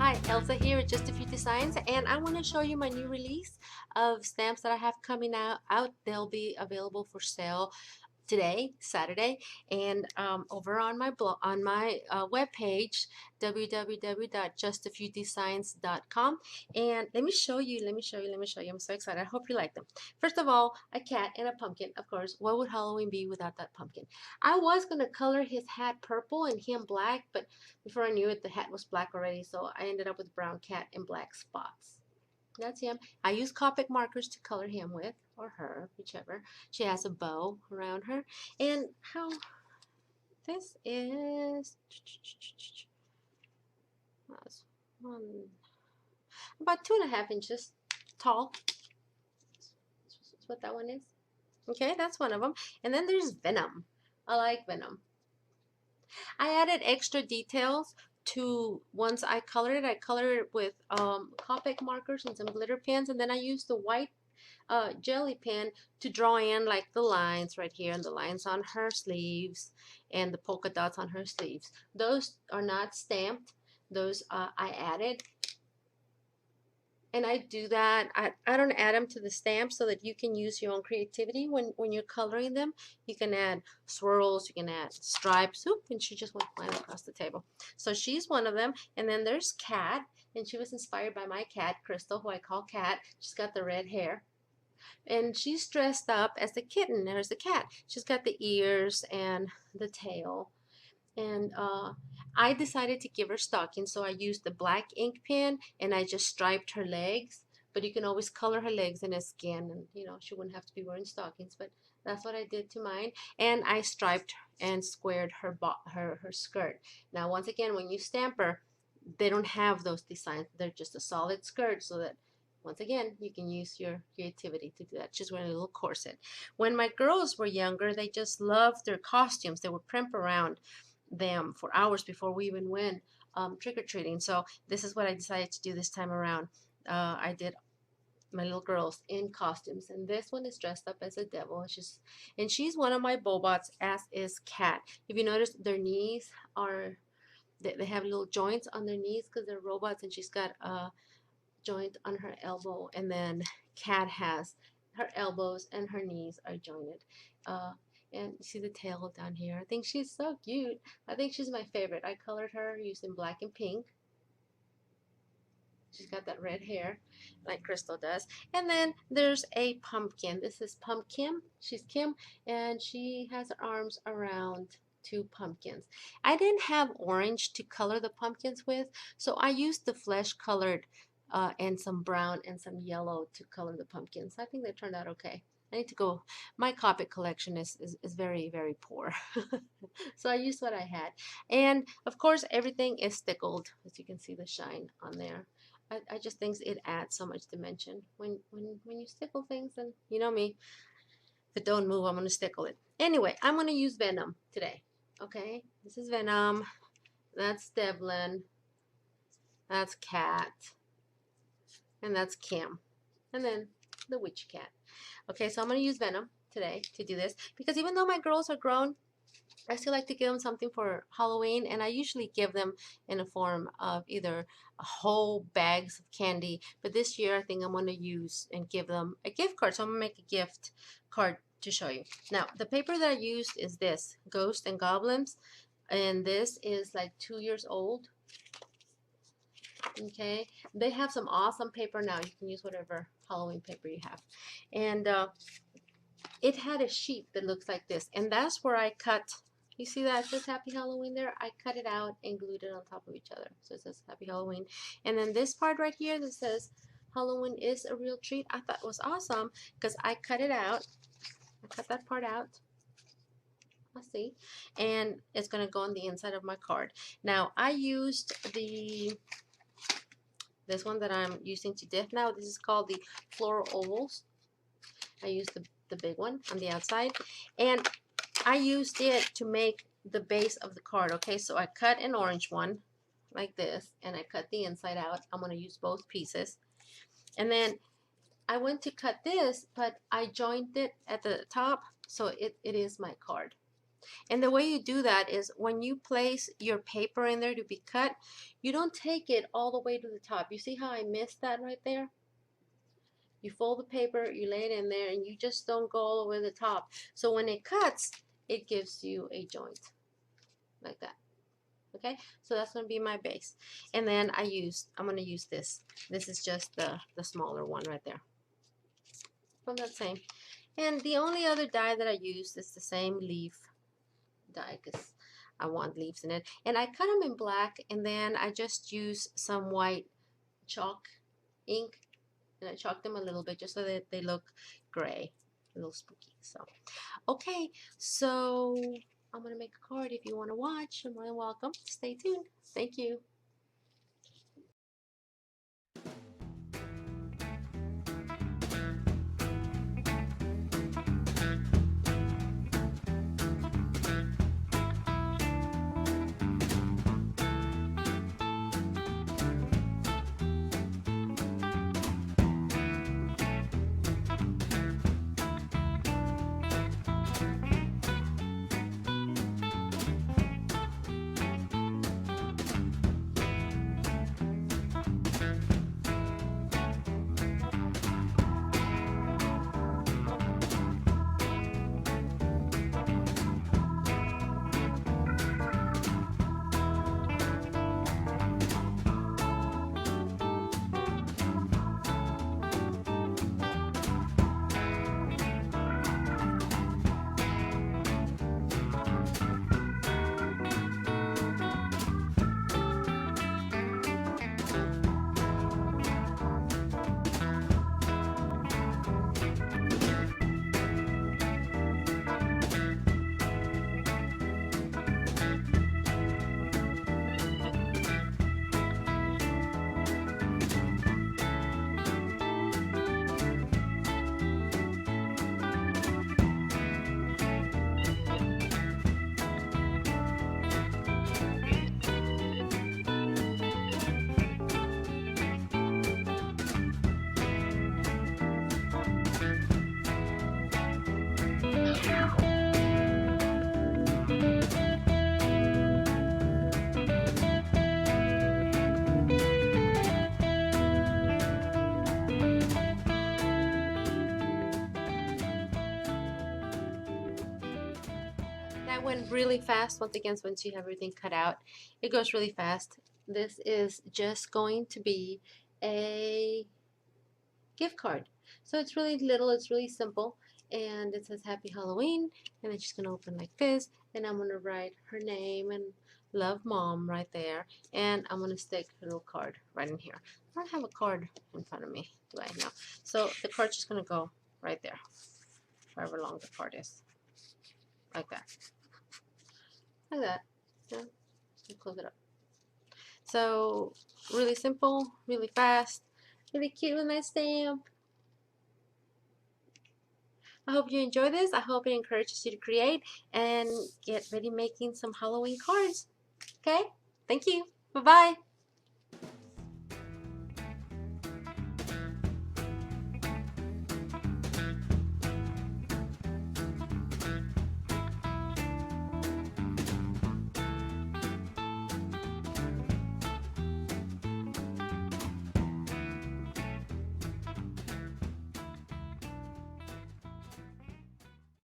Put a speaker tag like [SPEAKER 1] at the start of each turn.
[SPEAKER 1] Hi, Elsa here at Justafeww Designs, and I want to show you my new release of stamps that I have coming out. They'll be available for sale today, Saturday, and over on my blog, on my webpage, www.justafewwdesigns.com. And let me show you. I'm so excited. I hope you like them. First of all, a cat and a pumpkin. Of course, what would Halloween be without that pumpkin? I was gonna color his hat purple and him black, but before I knew it, the hat was black already, so I ended up with brown cat and black spots. That's him. I use Copic markers to color him with, or her, whichever. She has a bow around her. And how this is one, about 2.5 inches tall. That's what that one is. Okay, that's one of them. And then there's Venom. I like Venom. I added extra details to once I colored it with Copic markers and some glitter pens, and then I used the white jelly pen to draw in like the lines right here and the lines on her sleeves and the polka dots on her sleeves. Those are not stamped. Those I added. And I do that. I don't add them to the stamp so that you can use your own creativity when you're coloring them. You can add swirls, you can add stripes. Oop, and she just went flying across the table. So she's one of them. And then there's Cat, and she was inspired by my cat, Crystal, who I call Cat. She's got the red hair. And she's dressed up as the kitten. There's the cat. She's got the ears and the tail. And I decided to give her stockings, so I used the black ink pen and I just striped her legs. But you can always color her legs and her skin, and she wouldn't have to be wearing stockings. But that's what I did to mine. And I striped and squared her skirt. Now, once again, when you stamp her, they don't have those designs. They're just a solid skirt, so that once again, you can use your creativity to do that. She's wearing a little corset. When my girls were younger, they just loved their costumes. They would primp around them for hours before we even went trick-or-treating. So this is what I decided to do this time around. I did my little girls in costumes, and this one is dressed up as a devil. She's one of my Bobots, as is Cat. If you notice, their knees are they have little joints on their knees because they're robots, and she's got a joint on her elbow, and then Cat has her elbows and her knees are jointed. Uh, and you see the tail down here. I think she's so cute. I think she's my favorite. I colored her using black and pink. She's got that red hair like Crystal does. And then there's a pumpkin. This is Pumpkin. She's Kim, and she has her arms around two pumpkins. I didn't have orange to color the pumpkins with, so I used the flesh colored and some brown and some yellow to color the pumpkins. I think they turned out okay. I need to go. My Copic collection is very, very poor. So I used what I had. And of course, everything is stickled, as you can see the shine on there. I just think it adds so much dimension when you stickle things, and you know me, if it don't move, I'm gonna stickle it. Anyway, I'm gonna use Venom today. Okay, this is Venom. That's Devlin. That's Cat. And that's Kim. And then the witch cat. Okay, so I'm gonna use Venom today to do this because even though my girls are grown, I still like to give them something for Halloween, and I usually give them in a form of either whole bags of candy. But this year, I think I'm going to use and give them a gift card. So I'm going to make a gift card to show you. Now, the paper that I used is this, Ghosts and Goblins, and this is like 2 years old. Okay, they have some awesome paper now. You can use whatever Halloween paper you have. And it had a sheet that looks like this, and that's where I cut. You see that it says Happy Halloween there? I cut it out and glued it on top of each other. So it says Happy Halloween. And then this part right here that says Halloween is a real treat, I thought was awesome because I cut it out. I cut that part out. Let's see. And it's going to go on the inside of my card. Now, I used this one that I'm using to death now. This is called the Floral Ovals. I used the big one on the outside, and I used it to make the base of the card. Okay, so I cut an orange one like this, and I cut the inside out. I'm going to use both pieces. And then I went to cut this, but I joined it at the top, so it is my card. And the way you do that is when you place your paper in there to be cut, you don't take it all the way to the top. You see how I missed that right there? You fold the paper, you lay it in there, and you just don't go all the way to the top. So when it cuts, it gives you a joint like that. Okay, so that's going to be my base. And then I'm going to use this. This is just the smaller one right there from that same. And the only other die that I use is the same leaf die because I want leaves in it. And I cut them in black, and then I just use some white chalk ink, and I chalk them a little bit just so that they look gray, a little spooky. So, okay, so I'm going to make a card. If you want to watch, you're more than welcome. Stay tuned. Thank you. That went really fast. Once again, once you have everything cut out, it goes really fast. This is just going to be a gift card. So it's really little, it's really simple, and it says Happy Halloween, and it's just going to open like this, and I'm going to write her name and love mom right there, and I'm going to stick a little card right in here. I don't have a card in front of me, do I now? So the card's just going to go right there, however long the card is, like that. Like that. Yeah. Close it up. So really simple, really fast, really cute with my stamp. I hope you enjoy this. I hope it encourages you to create and get ready making some Halloween cards. Okay? Thank you. Bye-bye.